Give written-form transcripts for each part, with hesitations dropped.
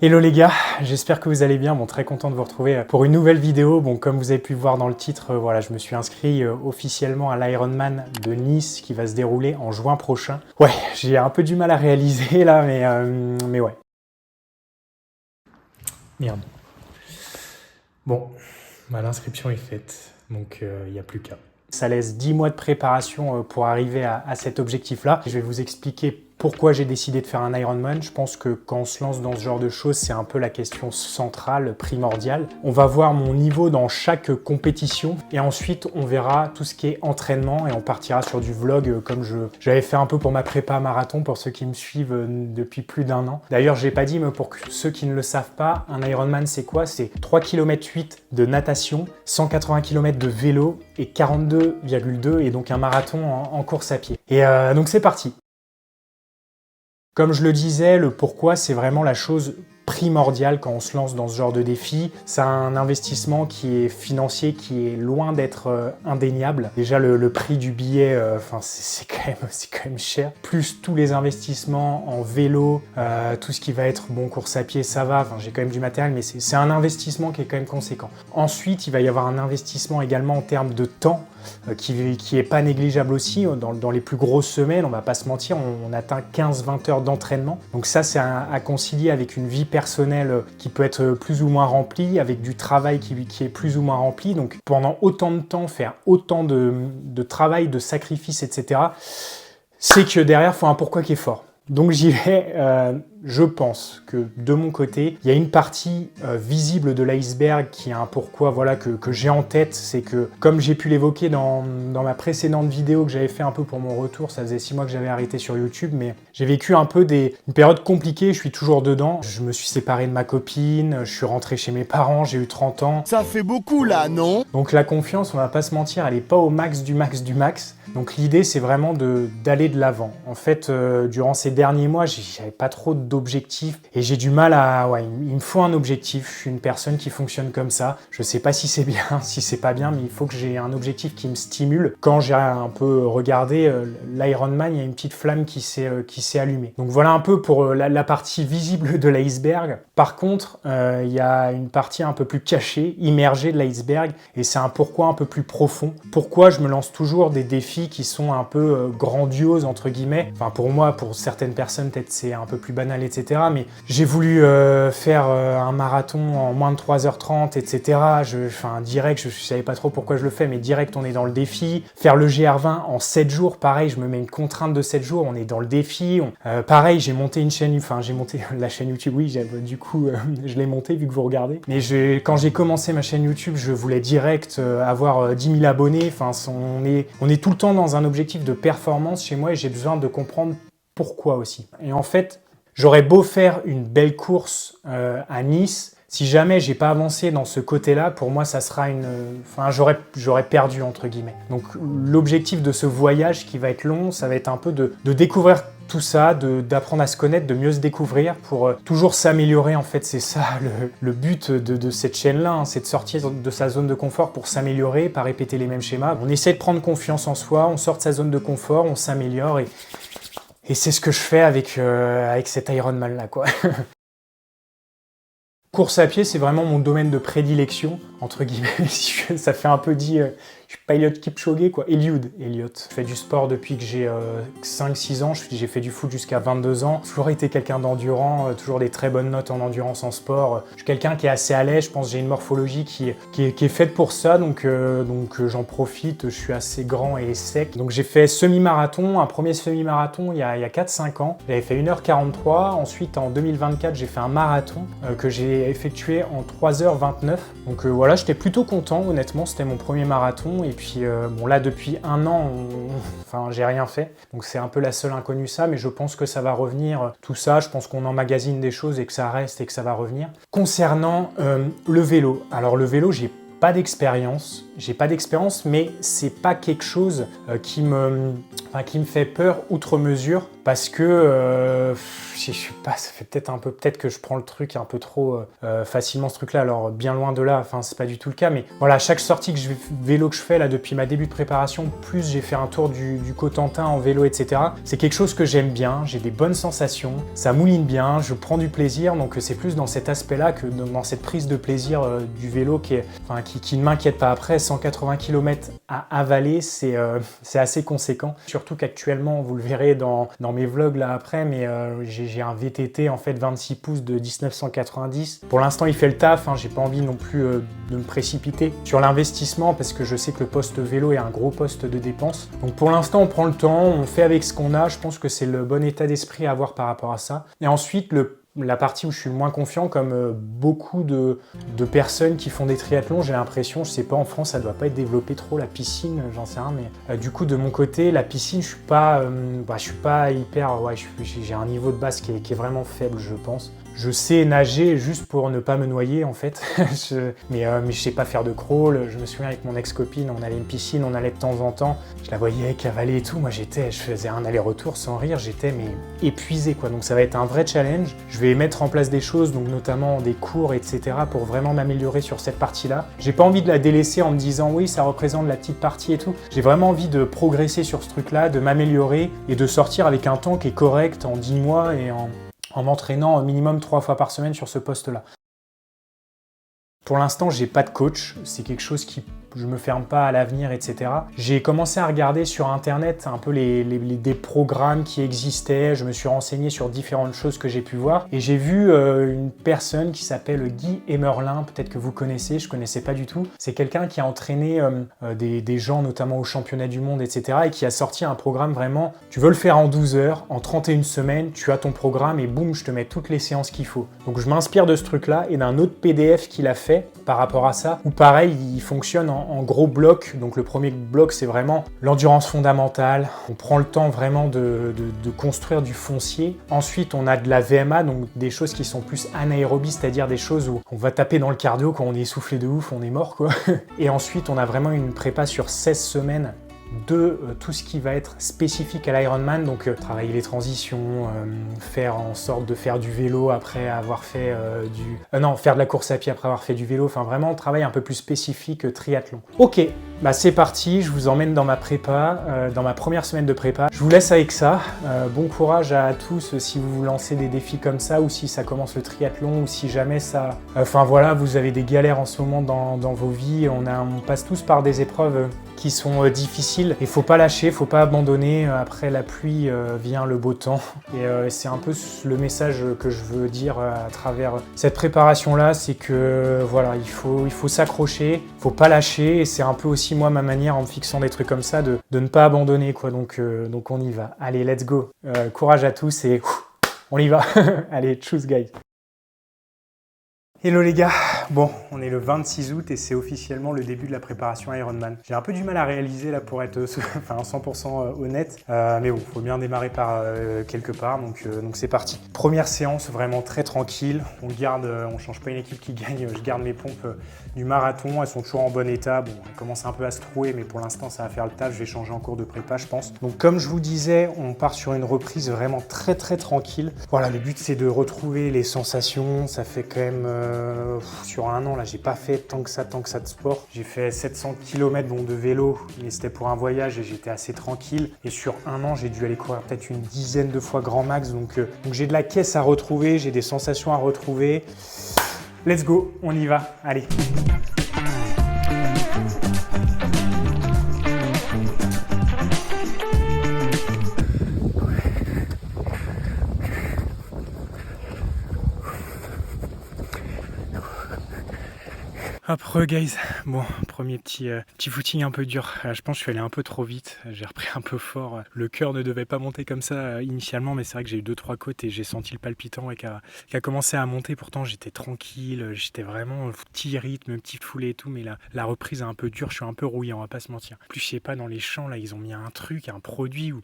Hello les gars, j'espère que vous allez bien. Bon, très content de vous retrouver pour une nouvelle vidéo. Bon, comme vous avez pu voir dans le titre, voilà, je me suis inscrit officiellement à l'Ironman de Nice qui va se dérouler en juin prochain. Ouais, j'ai un peu du mal à réaliser là, mais ouais. Merde. Bon, bah, l'inscription est faite, donc il n'y a plus qu'à. Ça laisse 10 mois de préparation pour arriver à cet objectif-là. Je vais vous expliquer pourquoi j'ai décidé de faire un Ironman. Je pense que quand on se lance dans ce genre de choses, c'est un peu la question centrale, primordiale. On va voir mon niveau dans chaque compétition et ensuite on verra tout ce qui est entraînement et on partira sur du vlog comme j'avais fait un peu pour ma prépa marathon pour ceux qui me suivent depuis plus d'1 an. D'ailleurs, j'ai pas dit, mais pour ceux qui ne le savent pas, un Ironman c'est quoi? C'est 3,8 km de natation, 180 km de vélo et 42,2 et donc un marathon en course à pied. Et donc c'est parti. Comme je le disais, le pourquoi, c'est vraiment la chose primordiale quand on se lance dans ce genre de défi. C'est un investissement qui est financier, qui est loin d'être indéniable. Déjà, le prix du billet, c'est quand même cher. Plus tous les investissements en vélo, tout ce qui va être course à pied, ça va. J'ai quand même du matériel, mais c'est un investissement qui est quand même conséquent. Ensuite, il va y avoir un investissement également en termes de temps, qui est pas négligeable aussi. Dans les plus grosses semaines, on va pas se mentir, on atteint 15-20 heures d'entraînement. Donc ça, c'est à concilier avec une vie personnelle qui peut être plus ou moins remplie, avec du travail qui est plus ou moins rempli. Donc pendant autant de temps, faire autant de travail, de sacrifices, etc., c'est que derrière, il faut un pourquoi qui est fort. Donc j'y vais, je pense que de mon côté, il y a une partie visible de l'iceberg qui a un pourquoi que j'ai en tête, c'est que comme j'ai pu l'évoquer dans ma précédente vidéo que j'avais fait un peu pour mon retour, ça faisait 6 mois que j'avais arrêté sur YouTube, mais j'ai vécu un peu une période compliquée, je suis toujours dedans. Je me suis séparé de ma copine, je suis rentré chez mes parents, j'ai eu 30 ans. Ça fait beaucoup là, non? Donc la confiance, on va pas se mentir, elle est pas au max du max du max. Donc l'idée, c'est vraiment d'aller de l'avant. En fait, durant ces derniers mois, j'avais pas trop d'objectifs et j'ai du mal à... Ouais, il me faut un objectif. Je suis une personne qui fonctionne comme ça. Je sais pas si c'est bien, si c'est pas bien, mais il faut que j'ai un objectif qui me stimule. Quand j'ai un peu regardé l'Ironman, il y a une petite flamme qui s'est allumée. Donc voilà un peu pour la partie visible de l'iceberg. Par contre, il y a une partie un peu plus cachée, immergée de l'iceberg, et c'est un pourquoi un peu plus profond. Pourquoi je me lance toujours des défis qui sont un peu grandioses, entre guillemets. Enfin, pour moi, pour certaines personnes, peut-être c'est un peu plus banal, etc. Mais j'ai voulu faire un marathon en moins de 3h30, etc. Direct, je savais pas trop pourquoi je le fais, mais direct, on est dans le défi. Faire le GR20 en 7 jours, pareil, je me mets une contrainte de 7 jours, on est dans le défi. Pareil, j'ai monté une chaîne, j'ai monté la chaîne YouTube, oui, du coup, je l'ai montée vu que vous regardez. Mais quand j'ai commencé ma chaîne YouTube, je voulais direct avoir 10 000 abonnés. Enfin, on est tout le temps dans un objectif de performance chez moi et j'ai besoin de comprendre pourquoi aussi. Et en fait, j'aurais beau faire une belle course à Nice, si jamais j'ai pas avancé dans ce côté-là, pour moi, ça sera j'aurais perdu, entre guillemets. Donc, l'objectif de ce voyage qui va être long, ça va être un peu de découvrir tout ça, d'apprendre à se connaître, de mieux se découvrir pour toujours s'améliorer. En fait, c'est ça le but de cette chaîne-là, hein, c'est de sortir de sa zone de confort pour s'améliorer, pas répéter les mêmes schémas. On essaie de prendre confiance en soi, on sort de sa zone de confort, on s'améliore et c'est ce que je fais avec cet Ironman-là, quoi. Course à pied, c'est vraiment mon domaine de prédilection, entre guillemets, ça fait un peu dit... je suis pas Eliud Kipchoge, quoi. Eliud. Je fais du sport depuis que j'ai 5-6 ans. J'ai fait du foot jusqu'à 22 ans. J'ai toujours été quelqu'un d'endurant, toujours des très bonnes notes en endurance en sport. Je suis quelqu'un qui est assez à l'aise. Je pense que j'ai une morphologie qui est faite pour ça. Donc j'en profite. Je suis assez grand et sec. Donc j'ai fait semi-marathon, un premier semi-marathon il y a 4-5 ans. J'avais fait 1h43. Ensuite, en 2024, j'ai fait un marathon que j'ai effectué en 3h29. Donc voilà, j'étais plutôt content, honnêtement. C'était mon premier marathon. Et puis là depuis 1 an, j'ai rien fait. Donc c'est un peu la seule inconnue ça, mais je pense que ça va revenir. Tout ça, je pense qu'on emmagasine des choses et que ça reste et que ça va revenir. Concernant le vélo, alors le vélo, j'ai pas d'expérience. j'ai pas d'expérience, mais c'est pas quelque chose qui me fait peur outre mesure, parce que je sais pas, ça fait peut-être que je prends le truc un peu trop facilement, ce truc-là. Alors bien loin de là, enfin c'est pas du tout le cas, mais voilà, chaque sortie vélo que je fais là depuis ma début de préparation, plus j'ai fait un tour du Cotentin en vélo, etc. C'est quelque chose que j'aime bien, j'ai des bonnes sensations, ça mouline bien, je prends du plaisir, donc c'est plus dans cet aspect-là que dans cette prise de plaisir du vélo qui ne m'inquiète pas. Après, 180 km à avaler, c'est assez conséquent. Surtout qu'actuellement, vous le verrez dans mes vlogs là après, mais j'ai un VTT en fait 26 pouces de 1990. Pour l'instant, il fait le taf, j'ai pas envie non plus de me précipiter sur l'investissement parce que je sais que le poste vélo est un gros poste de dépense. Donc pour l'instant, on prend le temps, on fait avec ce qu'on a. Je pense que c'est le bon état d'esprit à avoir par rapport à ça. Et ensuite, la partie où je suis le moins confiant, comme beaucoup de personnes qui font des triathlons, j'ai l'impression, je sais pas, en France, ça doit pas être développé trop, la piscine, j'en sais rien, mais du coup, de mon côté, la piscine, je suis pas hyper, j'ai un niveau de base qui est vraiment faible, je pense. Je sais nager juste pour ne pas me noyer en fait, mais je sais pas faire de crawl. Je me souviens avec mon ex-copine, on allait à une piscine, on allait de temps en temps, je la voyais cavaler et tout, moi je faisais un aller-retour sans rire, j'étais épuisé quoi. Donc ça va être un vrai challenge. Je vais mettre en place des choses, donc notamment des cours, etc. pour vraiment m'améliorer sur cette partie-là. J'ai pas envie de la délaisser en me disant oui, ça représente la petite partie et tout. J'ai vraiment envie de progresser sur ce truc-là, de m'améliorer et de sortir avec un temps qui est correct en 10 mois et en m'entraînant au minimum 3 fois par semaine sur ce poste-là. Pour l'instant, j'ai pas de coach. C'est quelque chose qui je me ferme pas à l'avenir, etc. J'ai commencé à regarder sur internet un peu des programmes qui existaient. Je me suis renseigné sur différentes choses que j'ai pu voir et j'ai vu une personne qui s'appelle Guy Emerlin, peut-être que vous connaissez, je connaissais pas du tout. C'est quelqu'un qui a entraîné des gens notamment au championnat du monde, etc. et qui a sorti un programme vraiment, tu veux le faire en 12 heures, en 31 semaines, tu as ton programme et boum, je te mets toutes les séances qu'il faut. Donc je m'inspire de ce truc-là et d'un autre PDF qu'il a fait par rapport à ça, où pareil, il fonctionne en gros blocs. Donc le premier bloc, c'est vraiment l'endurance fondamentale. On prend le temps vraiment de construire du foncier. Ensuite, on a de la VMA, donc des choses qui sont plus anaérobies, c'est-à-dire des choses où on va taper dans le cardio quand on est essoufflé de ouf, on est mort quoi. Et ensuite, on a vraiment une prépa sur 16 semaines de tout ce qui va être spécifique à l'Ironman, donc travailler les transitions, faire en sorte de faire du vélo après avoir fait faire de la course à pied après avoir fait du vélo, enfin vraiment travail un peu plus spécifique triathlon. Ok, bah c'est parti, je vous emmène dans ma prépa, dans ma première semaine de prépa. Je vous laisse avec ça, bon courage à tous si vous vous lancez des défis comme ça ou si ça commence le triathlon ou si jamais ça... Enfin voilà, vous avez des galères en ce moment dans vos vies, on passe tous par des épreuves qui sont difficiles et faut pas lâcher, faut pas abandonner. Après la pluie vient le beau temps et c'est un peu le message que je veux dire à travers cette préparation là, c'est que voilà, il faut s'accrocher, faut pas lâcher et c'est un peu aussi moi ma manière en me fixant des trucs comme ça de ne pas abandonner quoi. Donc on y va. Allez, let's go. Courage à tous et on y va. Allez, tchuss guys. Hello les gars, bon, on est le 26 août et c'est officiellement le début de la préparation Ironman. J'ai un peu du mal à réaliser là pour être 100% honnête, mais bon, faut bien démarrer par quelque part, donc c'est parti. Première séance vraiment très tranquille, on change pas une équipe qui gagne, je garde mes pompes du marathon, elles sont toujours en bon état, bon, elles commencent un peu à se trouer, mais pour l'instant ça va faire le taf, je vais changer en cours de prépa je pense. Donc comme je vous disais, on part sur une reprise vraiment très tranquille. Voilà, le but c'est de retrouver les sensations, ça fait quand même... sur un an, là, j'ai pas fait tant que ça de sport. J'ai fait 700 km de vélo, mais c'était pour un voyage et j'étais assez tranquille. Et sur un an, j'ai dû aller courir peut-être une dizaine de fois grand max. Donc j'ai de la caisse à retrouver, j'ai des sensations à retrouver. Let's go, on y va, allez. Hop, guys, bon, premier petit footing un peu dur. Je pense que je suis allé un peu trop vite, j'ai repris un peu fort. Le cœur ne devait pas monter comme ça initialement, mais c'est vrai que j'ai eu 2-3 côtes et j'ai senti le palpitant et qui a commencé à monter. Pourtant, j'étais tranquille, j'étais vraiment petit rythme, petit foulé et tout, mais la reprise est un peu dure, je suis un peu rouillé, on va pas se mentir. En plus, je sais pas, dans les champs, là, ils ont mis un truc, un produit où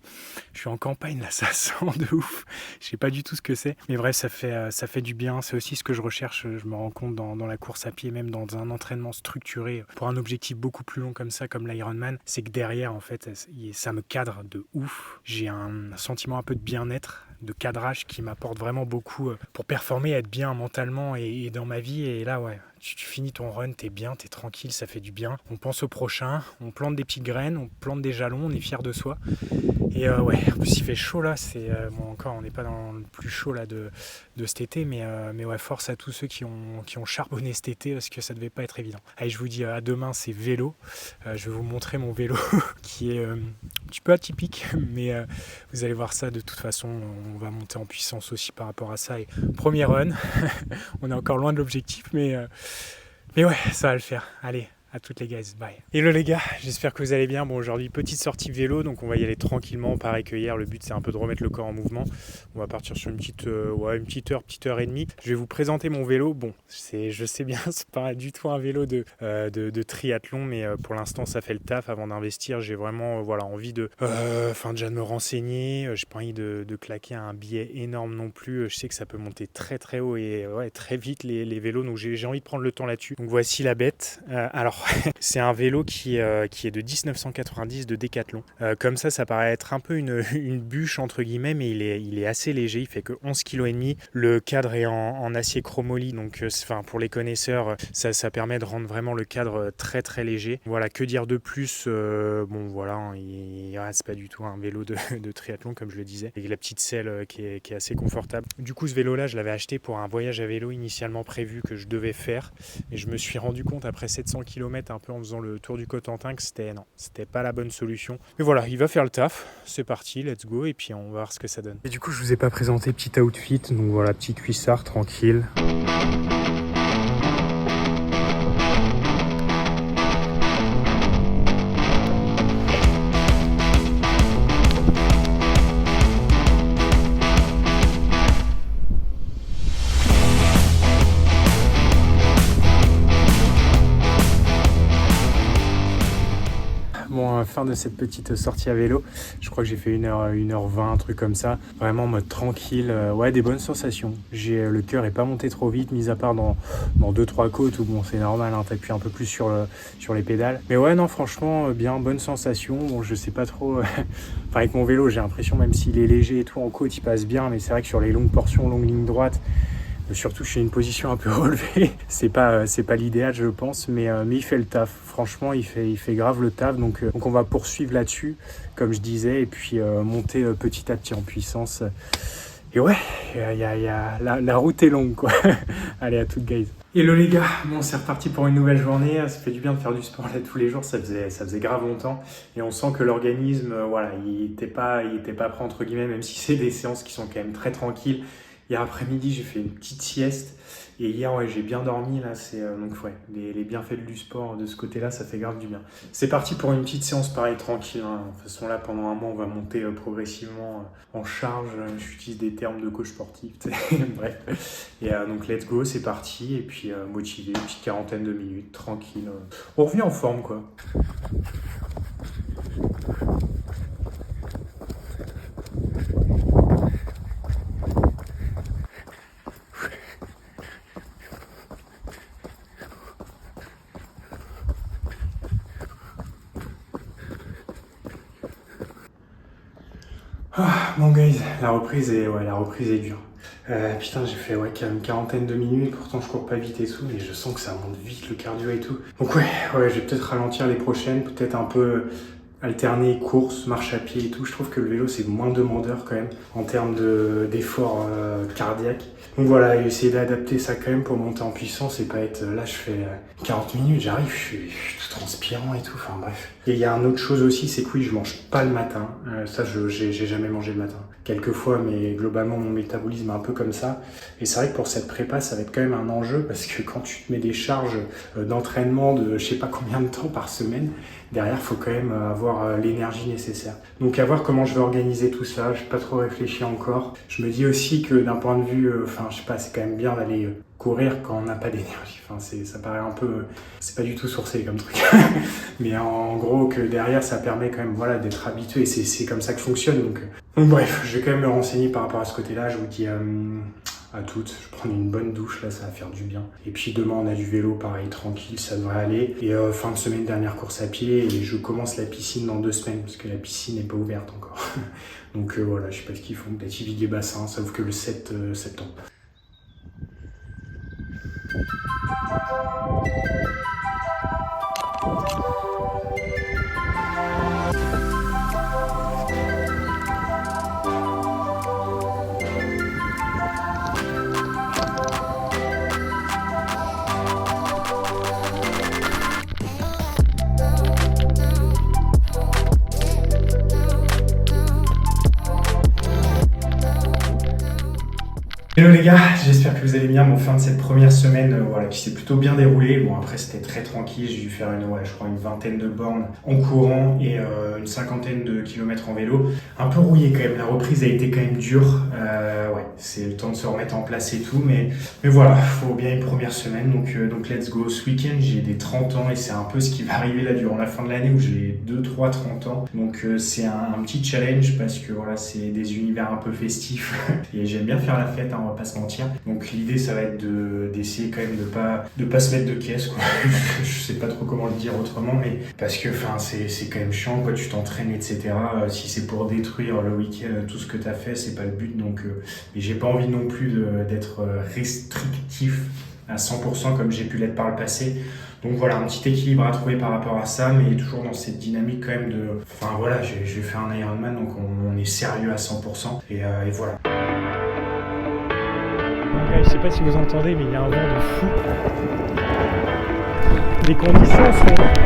je suis en campagne, là, ça sent de ouf. Je sais pas du tout ce que c'est, mais bref, ça fait du bien. C'est aussi ce que je recherche, je me rends compte dans la course à pied, même dans un an. entraînement structuré pour un objectif beaucoup plus long comme ça, comme l'Ironman, c'est que derrière, en fait, ça me cadre de ouf. J'ai un sentiment un peu de bien-être, de cadrage qui m'apporte vraiment beaucoup pour performer, être bien mentalement et dans ma vie. Et là, ouais, tu finis ton run, t'es bien, t'es tranquille, ça fait du bien. On pense au prochain, on plante des petites graines, on plante des jalons, on est fier de soi. Et ouais, en plus il fait chaud là, c'est bon, encore on n'est pas dans le plus chaud là de cet été, mais ouais, force à tous ceux qui ont charbonné cet été parce que ça devait pas être évident. Allez, je vous dis à demain, c'est vélo. Je vais vous montrer mon vélo qui est un petit peu atypique, mais vous allez voir ça de toute façon. On va monter en puissance aussi par rapport à ça. Et premier run, on est encore loin de l'objectif, mais ouais, ça va le faire. Allez. À toutes les guys, bye. Hello les gars, j'espère que vous allez bien. Bon, aujourd'hui, petite sortie vélo, donc on va y aller tranquillement, pareil que hier. Le but, c'est un peu de remettre le corps en mouvement. On va partir sur une petite heure et demie. Je vais vous présenter mon vélo. Bon, je sais bien, c'est pas du tout un vélo de triathlon, mais pour l'instant, ça fait le taf. Avant d'investir, j'ai vraiment envie déjà de me renseigner. J'ai pas envie de claquer un billet énorme non plus. Je sais que ça peut monter très très haut et très vite les vélos, donc j'ai envie de prendre le temps là-dessus. Donc voici la bête. Alors, c'est un vélo qui est de 1990 de Decathlon. Comme ça paraît être un peu une bûche entre guillemets, mais il est assez léger. Il fait que 11,5 kg. Le cadre est en acier chromoly, donc pour les connaisseurs, ça permet de rendre vraiment le cadre très très léger. Voilà, que dire de plus c'est pas du tout un vélo de triathlon comme je le disais, avec la petite selle qui est assez confortable. Du coup, ce vélo-là, je l'avais acheté pour un voyage à vélo initialement prévu que je devais faire, et je me suis rendu compte après 700 km un peu en faisant le tour du Cotentin que c'était pas la bonne solution. Mais voilà, il va faire le taf, c'est parti, let's go, et puis on va voir ce que ça donne. Et du coup, je vous ai pas présenté petit outfit, donc voilà, petit cuissard tranquille. Bon, fin de cette petite sortie à vélo, je crois que j'ai fait 1h20, un truc comme ça, vraiment en mode tranquille, des bonnes sensations. Le cœur est pas monté trop vite, mis à part dans 2-3 côtes où bon c'est normal, hein, t'appuies un peu plus sur les pédales. Mais ouais, non, franchement, bien, bonne sensation. Bon, je sais pas trop, avec mon vélo, j'ai l'impression, même s'il est léger et tout, en côte, il passe bien, mais c'est vrai que sur les longues portions, longues lignes droites, surtout, je suis une position un peu relevée. C'est pas l'idéal, je pense, mais il fait le taf. Franchement, il fait grave le taf. Donc on va poursuivre là-dessus, comme je disais, et puis monter petit à petit en puissance. Et ouais, la route est longue, quoi. Allez, à toutes, guys. Hello les gars, bon, c'est reparti pour une nouvelle journée. Ça fait du bien de faire du sport là tous les jours. Ça faisait grave longtemps, et on sent que l'organisme, il était pas prêt entre guillemets, même si c'est des séances qui sont quand même très tranquilles. Hier après-midi, j'ai fait une petite sieste, et hier, j'ai bien dormi. Là, les bienfaits du sport de ce côté-là, ça fait grave du bien. C'est parti pour une petite séance pareil, tranquille, hein. De toute façon, là, pendant un mois, on va monter progressivement en charge. J'utilise des termes de coach sportif, bref. Et donc, let's go, c'est parti. Et puis, motivé, une petite quarantaine de minutes, tranquille. On revient en forme, quoi. Bon guys, la reprise est dure. Putain, j'ai fait quand même une quarantaine de minutes, pourtant je cours pas vite et tout, mais je sens que ça monte vite le cardio et tout. Donc ouais, je vais peut-être ralentir les prochaines, peut-être un peu alterner course, marche à pied et tout. Je trouve que le vélo c'est moins demandeur quand même en termes d'effort cardiaque. Donc voilà, essayer d'adapter ça quand même pour monter en puissance et pas être là, je fais 40 minutes, j'arrive, je suis tout transpirant et tout, enfin bref. Et il y a une autre chose aussi, c'est que oui, je mange pas le matin. Ça, j'ai jamais mangé le matin. Quelques fois, mais globalement, mon métabolisme est un peu comme ça. Et c'est vrai que pour cette prépa, ça va être quand même un enjeu parce que quand tu te mets des charges d'entraînement de je sais pas combien de temps par semaine, derrière, il faut quand même avoir l'énergie nécessaire. Donc à voir comment je vais organiser tout ça, je n'ai pas trop réfléchi encore. Je me dis aussi que d'un point de vue, je sais pas, c'est quand même bien d'aller courir quand on n'a pas d'énergie. Ça paraît un peu, c'est pas du tout sourcé comme truc. Mais en gros, que derrière, ça permet quand même d'être habitué et c'est comme ça que je fonctionne. Donc bref, je vais quand même me renseigner par rapport à ce côté-là. Je vous dis à toutes. Je prends une bonne douche, là, ça va faire du bien. Et puis demain, on a du vélo, pareil, tranquille, ça devrait aller. Et fin de semaine, dernière course à pied, et je commence la piscine dans 2 semaines, parce que la piscine n'est pas ouverte encore. Donc voilà, je sais pas ce qu'ils font, peut-être ils vident des bassins, ça ouvre que le 7 septembre. Hello les gars, j'espère que vous allez bien. Bon, fin de cette première semaine voilà, qui s'est plutôt bien déroulée. Bon, après c'était très tranquille, j'ai dû faire je crois une vingtaine de bornes en courant et une cinquantaine de kilomètres en vélo. Un peu rouillé quand même, la reprise a été quand même dure. Ouais, c'est le temps de se remettre en place et tout, mais voilà, faut bien une première semaine, donc let's go. Ce week-end j'ai des 30 ans et c'est un peu ce qui va arriver là durant la fin de l'année où j'ai 2-3-30 ans. Donc c'est un petit challenge parce que voilà, c'est des univers un peu festifs et j'aime bien faire la fête, hein, on va pas se mentir. Donc l'idée ça va être d'essayer quand même de pas se mettre de caisse, quoi. Je sais pas trop comment le dire autrement, mais parce que enfin c'est quand même chiant, quoi, tu t'entraînes, etc. Si c'est pour détruire le week-end tout ce que t'as fait, c'est pas le but. Donc et j'ai pas envie non plus d'être restrictif à 100% comme j'ai pu l'être par le passé. Donc voilà, un petit équilibre à trouver par rapport à ça, mais toujours dans cette dynamique quand même de... Enfin voilà, j'ai fait un Ironman, donc on est sérieux à 100%, et voilà. Je sais pas si vous entendez, mais il y a un vent de fou. Les conditions sont